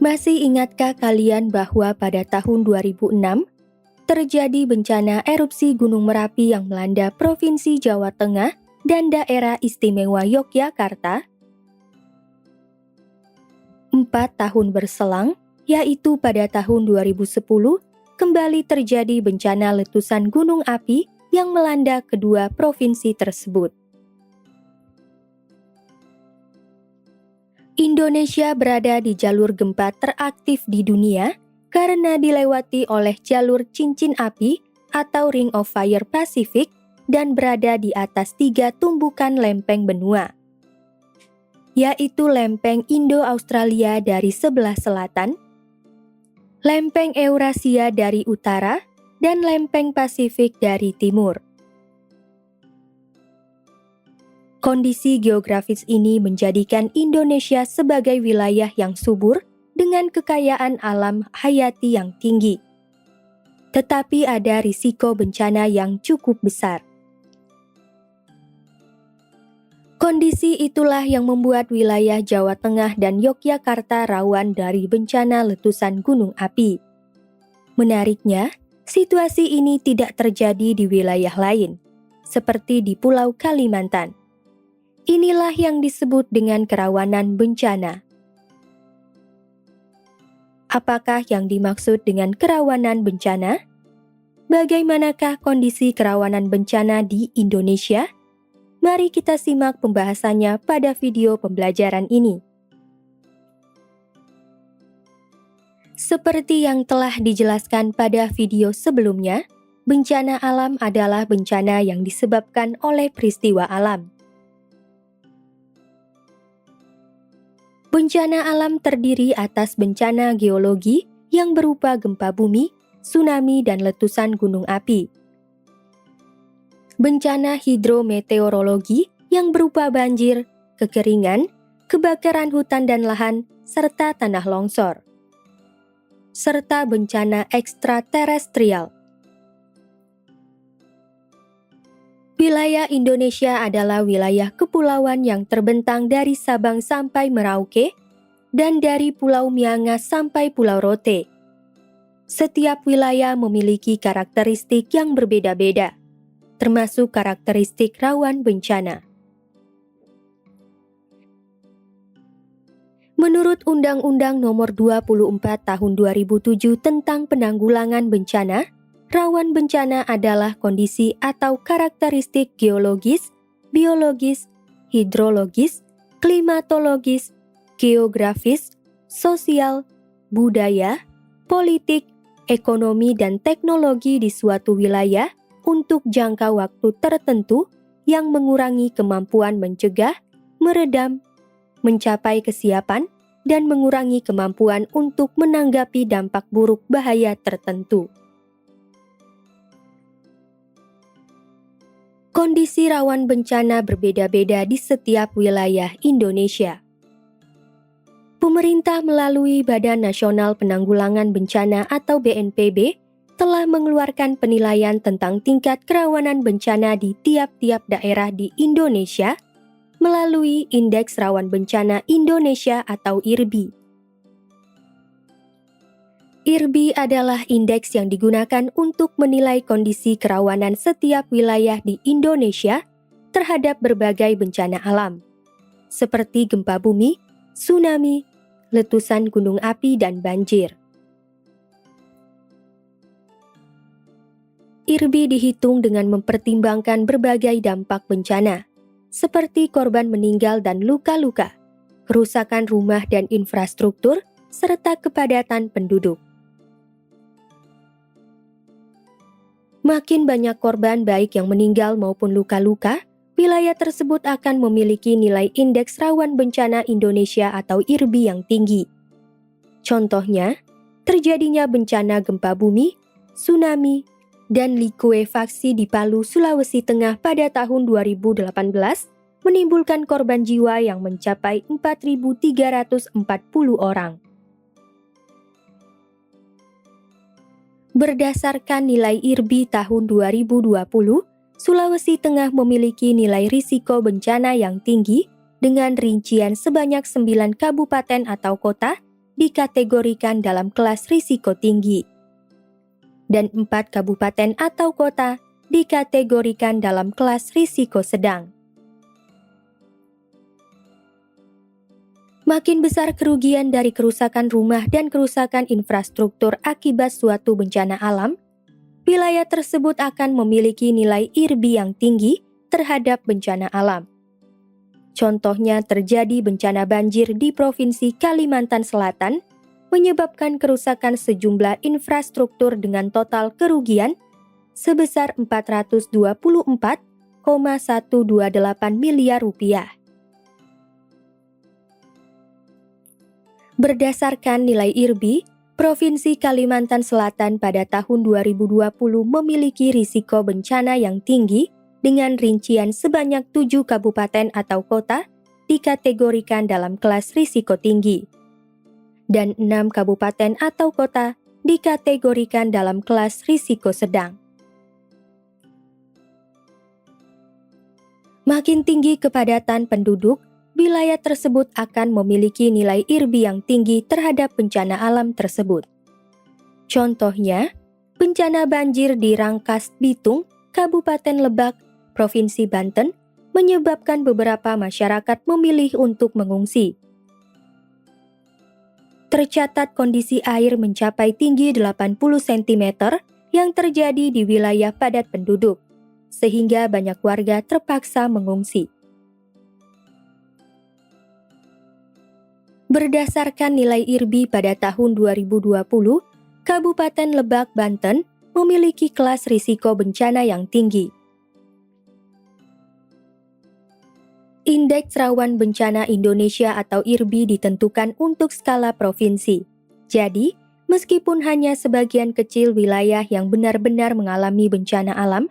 Masih ingatkah kalian bahwa pada tahun 2006 terjadi bencana erupsi Gunung Merapi yang melanda Provinsi Jawa Tengah dan Daerah Istimewa Yogyakarta? 4 tahun berselang, yaitu pada tahun 2010, kembali terjadi bencana letusan gunung api yang melanda kedua provinsi tersebut. Indonesia berada di jalur gempa teraktif di dunia karena dilewati oleh jalur cincin api atau Ring of Fire Pacific dan berada di atas 3 tumbukan lempeng benua, yaitu lempeng Indo-Australia dari sebelah selatan, lempeng Eurasia dari utara, dan lempeng Pasifik dari timur. Kondisi geografis ini menjadikan Indonesia sebagai wilayah yang subur dengan kekayaan alam hayati yang tinggi. Tetapi ada risiko bencana yang cukup besar. Kondisi itulah yang membuat wilayah Jawa Tengah dan Yogyakarta rawan dari bencana letusan gunung api. Menariknya, situasi ini tidak terjadi di wilayah lain, seperti di Pulau Kalimantan. Inilah yang disebut dengan kerawanan bencana. Apakah yang dimaksud dengan kerawanan bencana? Bagaimanakah kondisi kerawanan bencana di Indonesia? Mari kita simak pembahasannya pada video pembelajaran ini. Seperti yang telah dijelaskan pada video sebelumnya, bencana alam adalah bencana yang disebabkan oleh peristiwa alam. Bencana alam terdiri atas bencana geologi yang berupa gempa bumi, tsunami, dan letusan gunung api. Bencana hidrometeorologi yang berupa banjir, kekeringan, kebakaran hutan dan lahan, serta tanah longsor. Serta bencana ekstraterestrial. Wilayah Indonesia adalah wilayah kepulauan yang terbentang dari Sabang sampai Merauke dan dari Pulau Miangas sampai Pulau Rote. Setiap wilayah memiliki karakteristik yang berbeda-beda, termasuk karakteristik rawan bencana. Menurut Undang-Undang Nomor 24 Tahun 2007 tentang Penanggulangan Bencana, rawan bencana adalah kondisi atau karakteristik geologis, biologis, hidrologis, klimatologis, geografis, sosial, budaya, politik, ekonomi, dan teknologi di suatu wilayah untuk jangka waktu tertentu yang mengurangi kemampuan mencegah, meredam, mencapai kesiapan, dan mengurangi kemampuan untuk menanggapi dampak buruk bahaya tertentu. Kondisi rawan bencana berbeda-beda di setiap wilayah Indonesia. Pemerintah melalui Badan Nasional Penanggulangan Bencana atau BNPB telah mengeluarkan penilaian tentang tingkat kerawanan bencana di tiap-tiap daerah di Indonesia melalui Indeks Rawan Bencana Indonesia atau IRBI. IRBI adalah indeks yang digunakan untuk menilai kondisi kerawanan setiap wilayah di Indonesia terhadap berbagai bencana alam, seperti gempa bumi, tsunami, letusan gunung api, dan banjir. IRBI dihitung dengan mempertimbangkan berbagai dampak bencana, seperti korban meninggal dan luka-luka, kerusakan rumah dan infrastruktur, serta kepadatan penduduk. Makin banyak korban baik yang meninggal maupun luka-luka, wilayah tersebut akan memiliki nilai Indeks Rawan Bencana Indonesia atau IRBI yang tinggi. Contohnya, terjadinya bencana gempa bumi, tsunami, dan likuifaksi di Palu, Sulawesi Tengah pada tahun 2018 menimbulkan korban jiwa yang mencapai 4.340 orang. Berdasarkan nilai IRBI tahun 2020, Sulawesi Tengah memiliki nilai risiko bencana yang tinggi dengan rincian sebanyak 9 kabupaten atau kota dikategorikan dalam kelas risiko tinggi, dan 4 kabupaten atau kota dikategorikan dalam kelas risiko sedang. Makin besar kerugian dari kerusakan rumah dan kerusakan infrastruktur akibat suatu bencana alam, wilayah tersebut akan memiliki nilai IRBI yang tinggi terhadap bencana alam. Contohnya terjadi bencana banjir di Provinsi Kalimantan Selatan, menyebabkan kerusakan sejumlah infrastruktur dengan total kerugian sebesar 424,128 miliar rupiah. Berdasarkan nilai IRBI, Provinsi Kalimantan Selatan pada tahun 2020 memiliki risiko bencana yang tinggi dengan rincian sebanyak 7 kabupaten atau kota dikategorikan dalam kelas risiko tinggi, dan 6 kabupaten atau kota dikategorikan dalam kelas risiko sedang. Makin tinggi kepadatan penduduk, wilayah tersebut akan memiliki nilai IRBI yang tinggi terhadap bencana alam tersebut. Contohnya, bencana banjir di Rangkas Bitung, Kabupaten Lebak, Provinsi Banten, menyebabkan beberapa masyarakat memilih untuk mengungsi. Tercatat kondisi air mencapai tinggi 80 cm yang terjadi di wilayah padat penduduk, sehingga banyak warga terpaksa mengungsi. Berdasarkan nilai IRBI pada tahun 2020, Kabupaten Lebak, Banten memiliki kelas risiko bencana yang tinggi. Indeks Rawan Bencana Indonesia atau IRBI ditentukan untuk skala provinsi. Jadi, meskipun hanya sebagian kecil wilayah yang benar-benar mengalami bencana alam,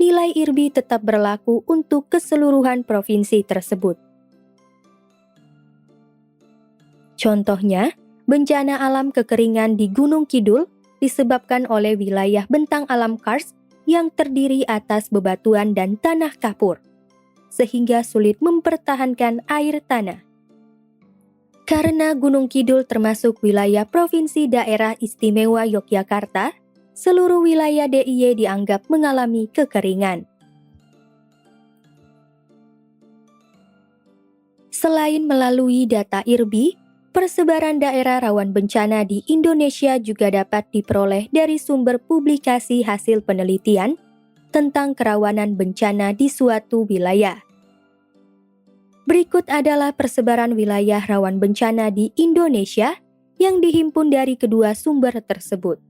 nilai IRBI tetap berlaku untuk keseluruhan provinsi tersebut. Contohnya, bencana alam kekeringan di Gunung Kidul disebabkan oleh wilayah bentang alam karst yang terdiri atas bebatuan dan tanah kapur, sehingga sulit mempertahankan air tanah. Karena Gunung Kidul termasuk wilayah Provinsi Daerah Istimewa Yogyakarta, seluruh wilayah DIY dianggap mengalami kekeringan. Selain melalui data IRBI, persebaran daerah rawan bencana di Indonesia juga dapat diperoleh dari sumber publikasi hasil penelitian tentang kerawanan bencana di suatu wilayah. Berikut adalah persebaran wilayah rawan bencana di Indonesia yang dihimpun dari kedua sumber tersebut.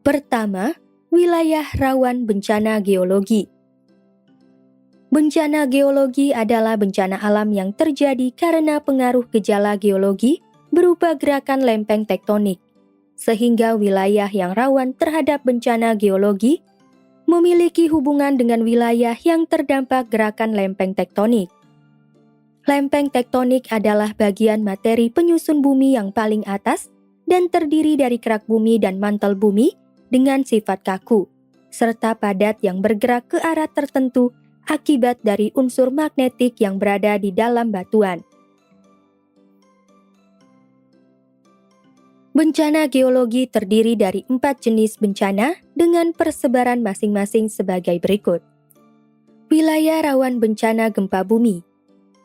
Pertama, wilayah rawan bencana geologi. Bencana geologi adalah bencana alam yang terjadi karena pengaruh gejala geologi berupa gerakan lempeng tektonik, sehingga wilayah yang rawan terhadap bencana geologi memiliki hubungan dengan wilayah yang terdampak gerakan lempeng tektonik. Lempeng tektonik adalah bagian materi penyusun bumi yang paling atas dan terdiri dari kerak bumi dan mantel bumi dengan sifat kaku, serta padat yang bergerak ke arah tertentu akibat dari unsur magnetik yang berada di dalam batuan. Bencana geologi terdiri dari 4 jenis bencana dengan persebaran masing-masing sebagai berikut. Wilayah rawan bencana gempa bumi.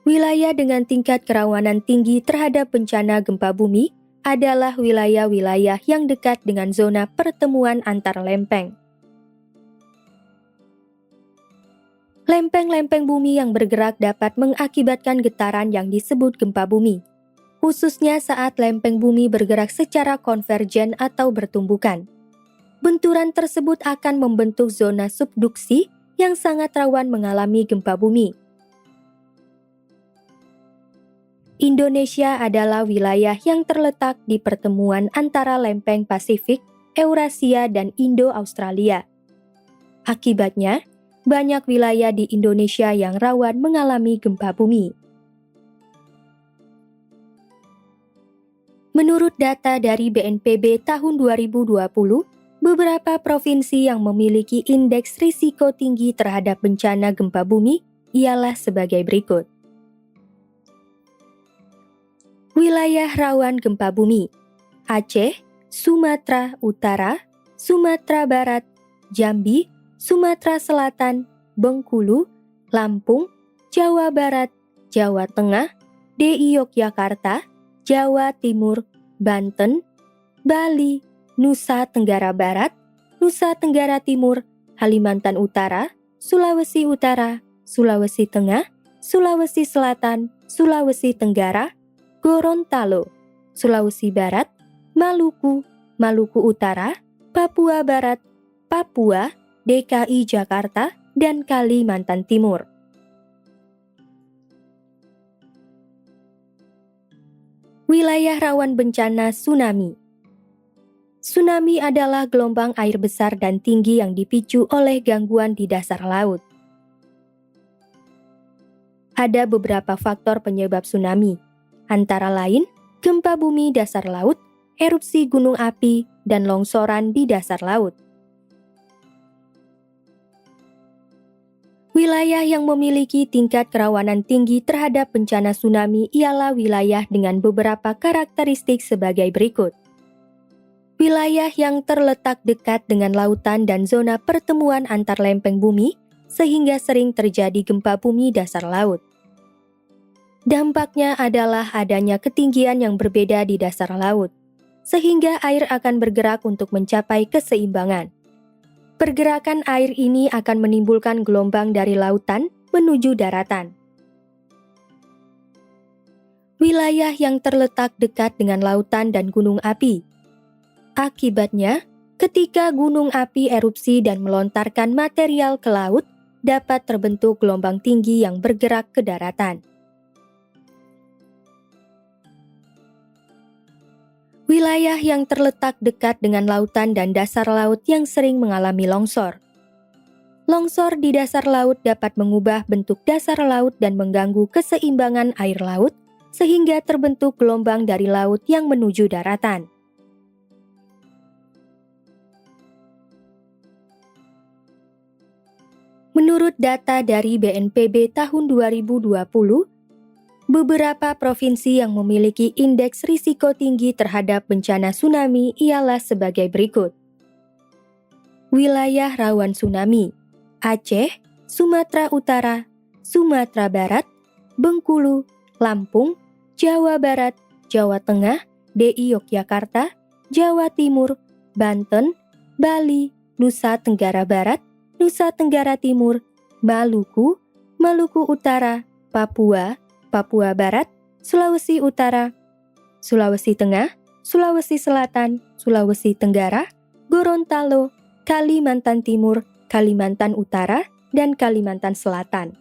Wilayah dengan tingkat kerawanan tinggi terhadap bencana gempa bumi adalah wilayah-wilayah yang dekat dengan zona pertemuan antar lempeng. Lempeng-lempeng bumi yang bergerak dapat mengakibatkan getaran yang disebut gempa bumi, khususnya saat lempeng bumi bergerak secara konvergen atau bertumbukan. Benturan tersebut akan membentuk zona subduksi yang sangat rawan mengalami gempa bumi. Indonesia adalah wilayah yang terletak di pertemuan antara lempeng Pasifik, Eurasia, dan Indo-Australia. Akibatnya, banyak wilayah di Indonesia yang rawan mengalami gempa bumi. Menurut data dari BNPB tahun 2020, beberapa provinsi yang memiliki indeks risiko tinggi terhadap bencana gempa bumi ialah sebagai berikut. Wilayah rawan gempa bumi: Aceh, Sumatera Utara, Sumatera Barat, Jambi, Sumatera Selatan, Bengkulu, Lampung, Jawa Barat, Jawa Tengah, DI Yogyakarta, Jawa Timur, Banten, Bali, Nusa Tenggara Barat, Nusa Tenggara Timur, Kalimantan Utara, Sulawesi Utara, Sulawesi Tengah, Sulawesi Selatan, Sulawesi Tenggara, Gorontalo, Sulawesi Barat, Maluku, Maluku Utara, Papua Barat, Papua, DKI Jakarta, dan Kalimantan Timur. Wilayah rawan bencana tsunami. Tsunami adalah gelombang air besar dan tinggi yang dipicu oleh gangguan di dasar laut. Ada beberapa faktor penyebab tsunami, antara lain gempa bumi dasar laut, erupsi gunung api, dan longsoran di dasar laut. Wilayah yang memiliki tingkat kerawanan tinggi terhadap bencana tsunami ialah wilayah dengan beberapa karakteristik sebagai berikut. Wilayah yang terletak dekat dengan lautan dan zona pertemuan antar lempeng bumi, sehingga sering terjadi gempa bumi dasar laut. Dampaknya adalah adanya ketinggian yang berbeda di dasar laut, sehingga air akan bergerak untuk mencapai keseimbangan. Pergerakan air ini akan menimbulkan gelombang dari lautan menuju daratan. Wilayah yang terletak dekat dengan lautan dan gunung api. Akibatnya, ketika gunung api erupsi dan melontarkan material ke laut, dapat terbentuk gelombang tinggi yang bergerak ke daratan. Wilayah yang terletak dekat dengan lautan dan dasar laut yang sering mengalami longsor. Longsor di dasar laut dapat mengubah bentuk dasar laut dan mengganggu keseimbangan air laut, sehingga terbentuk gelombang dari laut yang menuju daratan. Menurut data dari BNPB tahun 2020, beberapa provinsi yang memiliki indeks risiko tinggi terhadap bencana tsunami ialah sebagai berikut. Wilayah rawan tsunami: Aceh, Sumatera Utara, Sumatera Barat, Bengkulu, Lampung, Jawa Barat, Jawa Tengah, DI Yogyakarta, Jawa Timur, Banten, Bali, Nusa Tenggara Barat, Nusa Tenggara Timur, Maluku, Maluku Utara, Papua, Papua Barat, Sulawesi Utara, Sulawesi Tengah, Sulawesi Selatan, Sulawesi Tenggara, Gorontalo, Kalimantan Timur, Kalimantan Utara, dan Kalimantan Selatan.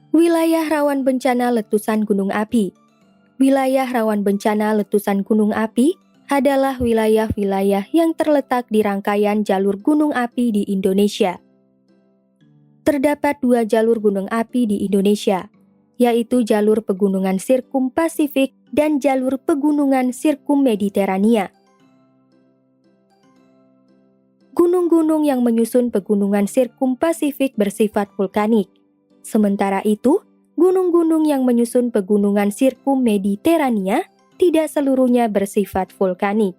Wilayah rawan bencana letusan gunung api. Wilayah rawan bencana letusan gunung api adalah wilayah-wilayah yang terletak di rangkaian jalur gunung api di Indonesia. Terdapat 2 jalur gunung api di Indonesia, yaitu jalur pegunungan Sirkum Pasifik dan jalur pegunungan Sirkum Mediterania. Gunung-gunung yang menyusun pegunungan Sirkum Pasifik bersifat vulkanik. Sementara itu, gunung-gunung yang menyusun pegunungan Sirkum Mediterania tidak seluruhnya bersifat vulkanik.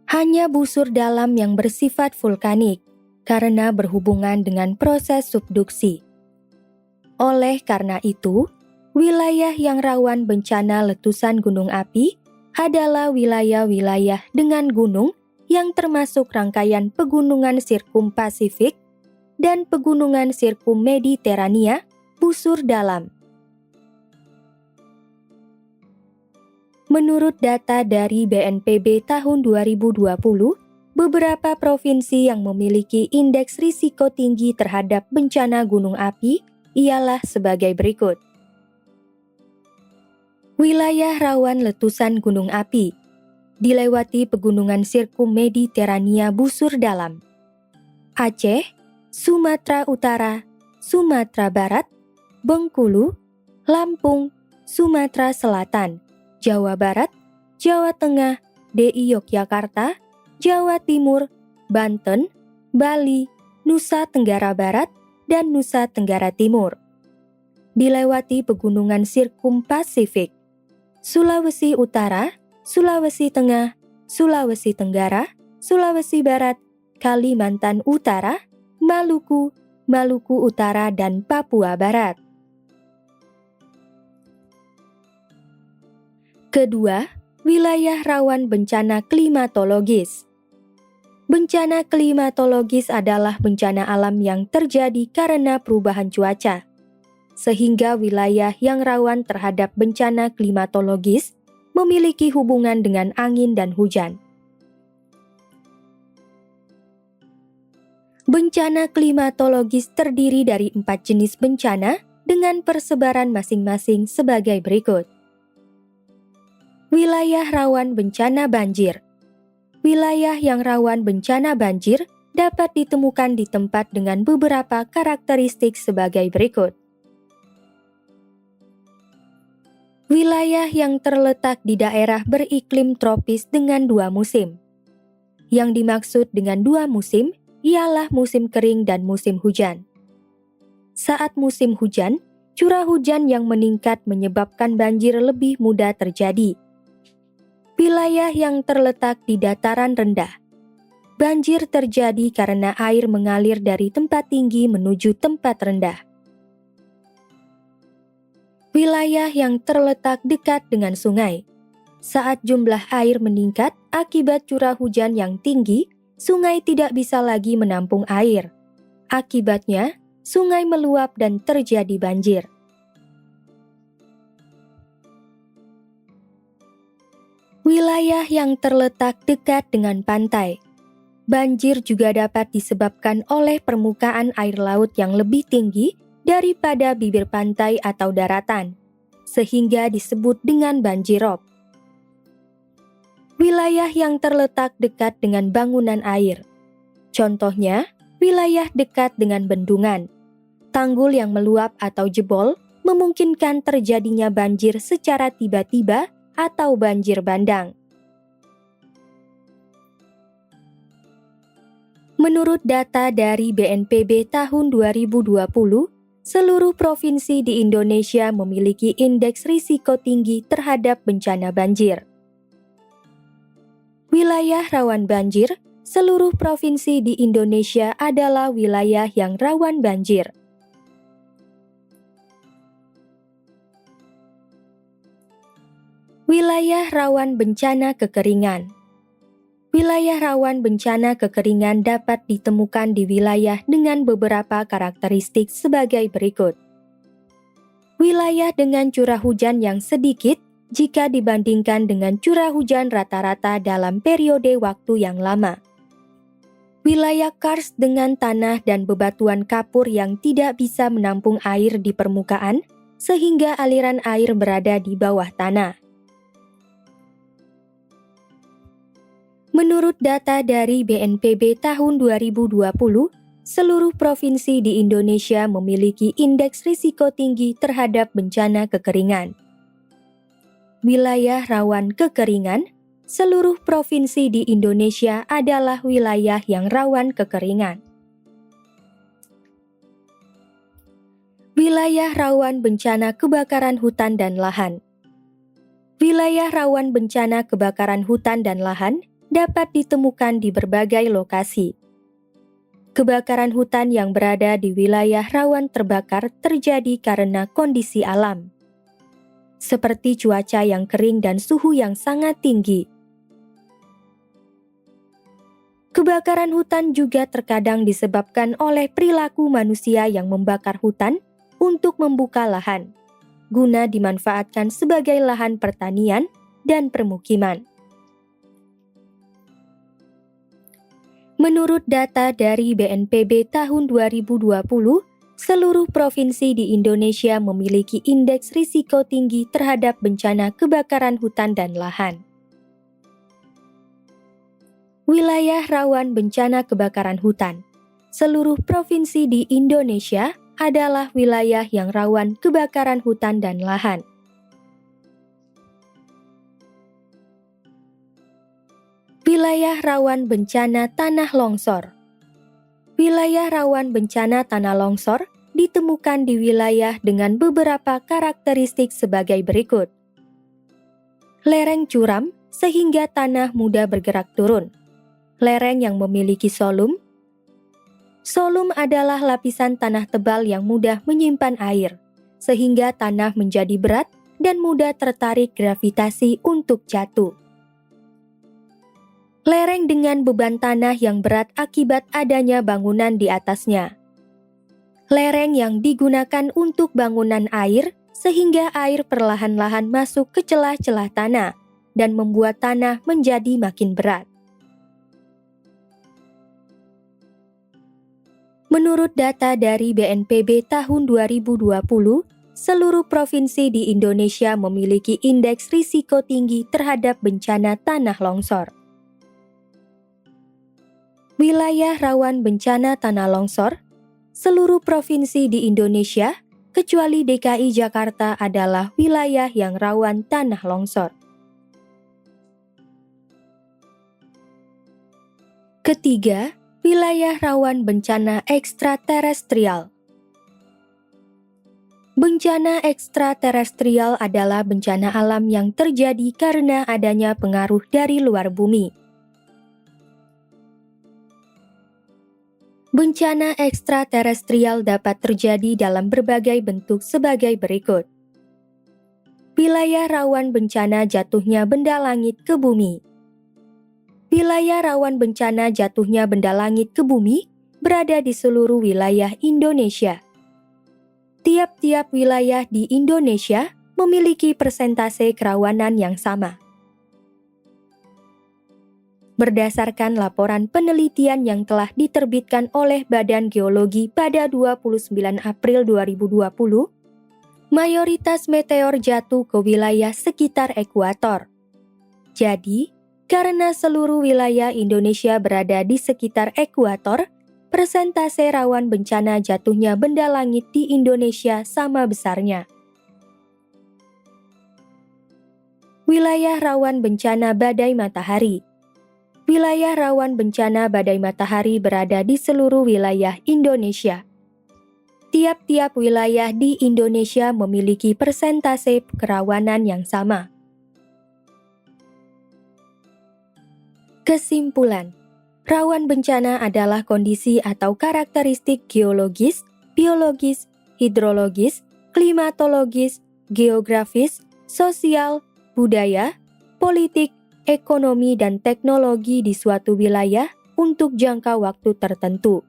Hanya busur dalam yang bersifat vulkanik karena berhubungan dengan proses subduksi. Oleh karena itu, wilayah yang rawan bencana letusan gunung api adalah wilayah-wilayah dengan gunung yang termasuk rangkaian pegunungan Sirkum Pasifik dan pegunungan Sirkum Mediterania busur dalam. Menurut data dari BNPB tahun 2020, beberapa provinsi yang memiliki indeks risiko tinggi terhadap bencana gunung api ialah sebagai berikut. Wilayah rawan letusan gunung api, dilewati pegunungan Sirkum Mediterania busur dalam. Aceh, Sumatera Utara, Sumatera Barat, Bengkulu, Lampung, Sumatera Selatan, Jawa Barat, Jawa Tengah, DI Yogyakarta, Jawa Timur, Banten, Bali, Nusa Tenggara Barat, dan Nusa Tenggara Timur. Dilewati pegunungan Sirkumpasifik, Sulawesi Utara, Sulawesi Tengah, Sulawesi Tenggara, Sulawesi Barat, Kalimantan Utara, Maluku, Maluku Utara, dan Papua Barat. Kedua, wilayah rawan bencana klimatologis. Bencana klimatologis adalah bencana alam yang terjadi karena perubahan cuaca, sehingga wilayah yang rawan terhadap bencana klimatologis memiliki hubungan dengan angin dan hujan. Bencana klimatologis terdiri dari 4 jenis bencana dengan persebaran masing-masing sebagai berikut. Wilayah rawan bencana banjir. Wilayah yang rawan bencana banjir dapat ditemukan di tempat dengan beberapa karakteristik sebagai berikut. Wilayah yang terletak di daerah beriklim tropis dengan 2 musim. Yang dimaksud dengan 2 musim ialah musim kering dan musim hujan. Saat musim hujan, curah hujan yang meningkat menyebabkan banjir lebih mudah terjadi. Wilayah yang terletak di dataran rendah. Banjir terjadi karena air mengalir dari tempat tinggi menuju tempat rendah. Wilayah yang terletak dekat dengan sungai. Saat jumlah air meningkat akibat curah hujan yang tinggi, sungai tidak bisa lagi menampung air. Akibatnya, sungai meluap dan terjadi banjir. Wilayah yang terletak dekat dengan pantai. Banjir juga dapat disebabkan oleh permukaan air laut yang lebih tinggi daripada bibir pantai atau daratan, sehingga disebut dengan banjirop. Wilayah yang terletak dekat dengan bangunan air. Contohnya, wilayah dekat dengan bendungan. Tanggul yang meluap atau jebol memungkinkan terjadinya banjir secara tiba-tiba atau banjir bandang. Menurut data dari BNPB tahun 2020, seluruh provinsi di Indonesia memiliki indeks risiko tinggi terhadap bencana banjir. Wilayah rawan banjir, seluruh provinsi di Indonesia adalah wilayah yang rawan banjir. Wilayah rawan bencana kekeringan. Wilayah rawan bencana kekeringan dapat ditemukan di wilayah dengan beberapa karakteristik sebagai berikut. Wilayah dengan curah hujan yang sedikit jika dibandingkan dengan curah hujan rata-rata dalam periode waktu yang lama. Wilayah karst dengan tanah dan bebatuan kapur yang tidak bisa menampung air di permukaan, sehingga aliran air berada di bawah tanah. Menurut data dari BNPB tahun 2020, seluruh provinsi di Indonesia memiliki indeks risiko tinggi terhadap bencana kekeringan. Wilayah rawan kekeringan, seluruh provinsi di Indonesia adalah wilayah yang rawan kekeringan. Wilayah rawan bencana kebakaran hutan dan lahan. Wilayah rawan bencana kebakaran hutan dan lahan dapat ditemukan di berbagai lokasi. Kebakaran hutan yang berada di wilayah rawan terbakar terjadi karena kondisi alam, seperti cuaca yang kering dan suhu yang sangat tinggi. Kebakaran hutan juga terkadang disebabkan oleh perilaku manusia yang membakar hutan untuk membuka lahan, guna dimanfaatkan sebagai lahan pertanian dan permukiman. Menurut data dari BNPB tahun 2020, seluruh provinsi di Indonesia memiliki indeks risiko tinggi terhadap bencana kebakaran hutan dan lahan. Wilayah rawan bencana kebakaran hutan. Seluruh provinsi di Indonesia adalah wilayah yang rawan kebakaran hutan dan lahan. Wilayah rawan bencana tanah longsor. Wilayah rawan bencana tanah longsor ditemukan di wilayah dengan beberapa karakteristik sebagai berikut. Lereng curam sehingga tanah mudah bergerak turun. Lereng yang memiliki solum. Solum adalah lapisan tanah tebal yang mudah menyimpan air, sehingga tanah menjadi berat dan mudah tertarik gravitasi untuk jatuh. Lereng dengan beban tanah yang berat akibat adanya bangunan di atasnya. Lereng yang digunakan untuk bangunan air sehingga air perlahan-lahan masuk ke celah-celah tanah dan membuat tanah menjadi makin berat. Menurut data dari BNPB tahun 2020, seluruh provinsi di Indonesia memiliki indeks risiko tinggi terhadap bencana tanah longsor. Wilayah rawan bencana tanah longsor, seluruh provinsi di Indonesia, kecuali DKI Jakarta adalah wilayah yang rawan tanah longsor. Ketiga, wilayah rawan bencana ekstraterestrial. Bencana ekstraterestrial adalah bencana alam yang terjadi karena adanya pengaruh dari luar bumi. Bencana ekstraterestrial dapat terjadi dalam berbagai bentuk sebagai berikut. Wilayah rawan bencana jatuhnya benda langit ke bumi. Wilayah rawan bencana jatuhnya benda langit ke bumi berada di seluruh wilayah Indonesia. Tiap-tiap wilayah di Indonesia memiliki persentase kerawanan yang sama. Berdasarkan laporan penelitian yang telah diterbitkan oleh Badan Geologi pada 29 April 2020, mayoritas meteor jatuh ke wilayah sekitar ekuator. Jadi, karena seluruh wilayah Indonesia berada di sekitar ekuator, persentase rawan bencana jatuhnya benda langit di Indonesia sama besarnya. Wilayah rawan bencana badai matahari. Wilayah rawan bencana badai matahari berada di seluruh wilayah Indonesia. Tiap-tiap wilayah di Indonesia memiliki persentase kerawanan yang sama. Kesimpulan, rawan bencana adalah kondisi atau karakteristik geologis, biologis, hidrologis, klimatologis, geografis, sosial, budaya, politik, ekonomi dan teknologi di suatu wilayah untuk jangka waktu tertentu,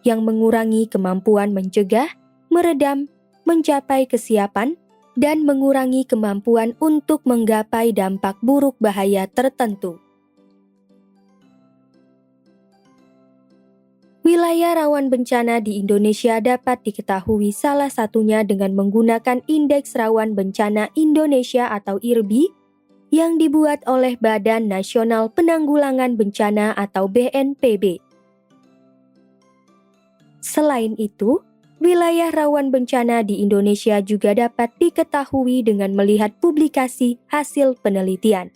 yang mengurangi kemampuan mencegah, meredam, mencapai kesiapan, dan mengurangi kemampuan untuk menggapai dampak buruk bahaya tertentu. Wilayah rawan bencana di Indonesia dapat diketahui salah satunya dengan menggunakan Indeks Rawan Bencana Indonesia atau IRBI yang dibuat oleh Badan Nasional Penanggulangan Bencana atau BNPB. Selain itu, wilayah rawan bencana di Indonesia juga dapat diketahui dengan melihat publikasi hasil penelitian.